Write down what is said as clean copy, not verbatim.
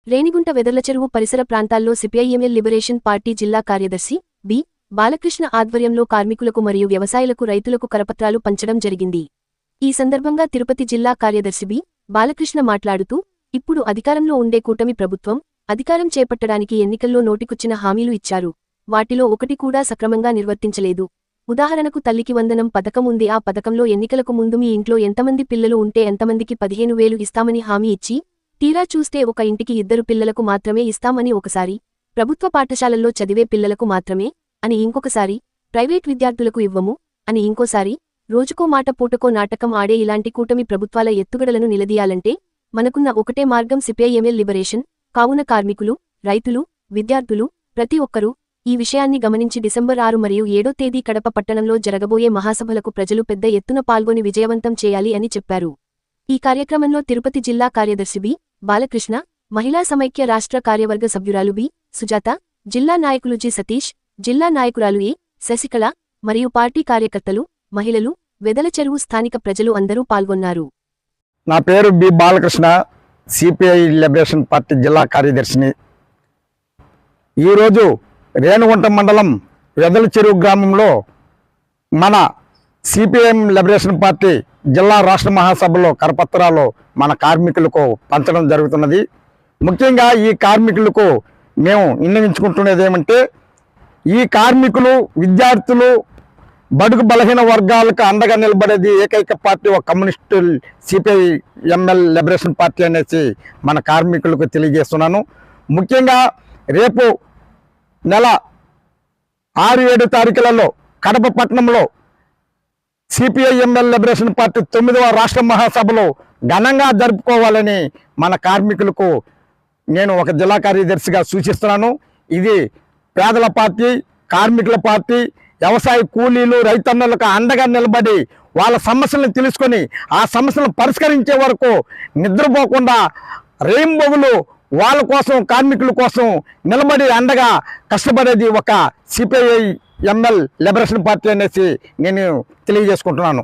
రేణిగుంట వెదర్ల చెరువు పరిసర ప్రాంతాల్లో సిపిఐఎంఎల్ లిబరేషన్ పార్టీ జిల్లా కార్యదర్శి బి బాలకృష్ణ ఆధ్వర్యంలో కార్మికులకు మరియు వ్యవసాయులకు రైతులకు కరపత్రాలు పంచడం జరిగింది. ఈ సందర్భంగా తిరుపతి జిల్లా కార్యదర్శి బి బాలకృష్ణ మాట్లాడుతూ, ఇప్పుడు అధికారంలో ఉండే కూటమి ప్రభుత్వం అధికారం చేపట్టడానికి ఎన్నికల్లో నోటికొచ్చిన హామీలు ఇచ్చారు. వాటిలో ఒకటి కూడా సక్రమంగా నిర్వర్తించలేదు. ఉదాహరణకు తల్లికి వందనం పథకం ఉంది. ఆ పథకంలో ఎన్నికలకు ముందు మీ ఇంట్లో ఎంతమంది పిల్లలు ఉంటే ఎంతమందికి 15,000 ఇస్తామని హామీ ఇచ్చి, తీరా చూస్తే ఒక ఇంటికి 2 పిల్లలకు మాత్రమే ఇస్తామని ఒకసారి, ప్రభుత్వ పాఠశాలల్లో చదివే పిల్లలకు మాత్రమే అని ఇంకొకసారి, ప్రైవేట్ విద్యార్థులకు ఇవ్వము అని ఇంకోసారి, రోజుకో మాట పూటకో నాటకం ఆడే ఇలాంటి కూటమి ప్రభుత్వాల ఎత్తుగడలను నిలదీయాలంటే మనకున్న ఒకటే మార్గం సిపిఐఎంఎల్ లిబరేషన్. కావున కార్మికులు, రైతులు, విద్యార్థులు ప్రతి ఒక్కరూ ఈ విషయాన్ని గమనించి డిసెంబర్ 6 మరియు 7వ తేదీ కడప పట్టణంలో జరగబోయే మహాసభలకు ప్రజలు పెద్ద ఎత్తున పాల్గొని విజయవంతం చేయాలి అని చెప్పారు. ఈ కార్యక్రమంలో తిరుపతి జిల్లా కార్యదర్శి బి బాలకృష్ణ, మహిళా సమైక్య రాష్ట్ర కార్యవర్గ సభ్యురాలు బి సుజాత, జిల్లా నాయకులు జి సతీష్, జిల్లా నాయకురాలు ఏ శశికళ మరియు పార్టీ కార్యకర్తలు, మహిళలు, వెదల చెరువు స్థానిక ప్రజలు అందరూ పాల్గొన్నారు. నా పేరు బి బాలకృష్ణ, సిపిఐ లిబరేషన్ పార్టీ జిల్లా కార్యదర్శిని. ఈరోజు రేణుగుంట మండలం వెదల చెరువు గ్రామంలో మన సిపిఐఎం లిబరేషన్ పార్టీ జిల్లా రాష్ట్ర మహాసభలో కరపత్రాలు మన కార్మికులకు పంచడం జరుగుతున్నది. ముఖ్యంగా ఈ కార్మికులకు మేము విన్నవించుకుంటున్నది ఏమంటే, ఈ కార్మికులు, విద్యార్థులు, బడుగు బలహీన వర్గాలకు అండగా నిలబడేది ఏకైక పార్టీ ఒక కమ్యూనిస్టు సిపిఐఎంఎల్ లిబరేషన్ పార్టీ అనేసి మన కార్మికులకు తెలియజేస్తున్నాను. ముఖ్యంగా రేపు నెల 6-7 తారీఖులలో కడప పట్టణంలో సిపిఐఎంఎల్ లిబరేషన్ పార్టీ 9వ రాష్ట్ర మహాసభలో ఘనంగా జరుపుకోవాలని మన కార్మికులకు నేను ఒక జిల్లా కార్యదర్శిగా సూచిస్తున్నాను. ఇది పేదల పార్టీ, కార్మికుల పార్టీ, వ్యవసాయ కూలీలు, రైతన్నలకు అండగా నిలబడి వాళ్ళ సమస్యలను తెలుసుకొని ఆ సమస్యలను పరిష్కరించే వరకు నిద్రపోకుండా రేయింబొగులు వాళ్ళ కోసం, కార్మికుల కోసం నిలబడి అండగా కష్టపడేది ఒక సిపిఐఎంఎల్ లిబరేషన్ పార్టీ అనేసి నేను తెలియజేసుకుంటున్నాను.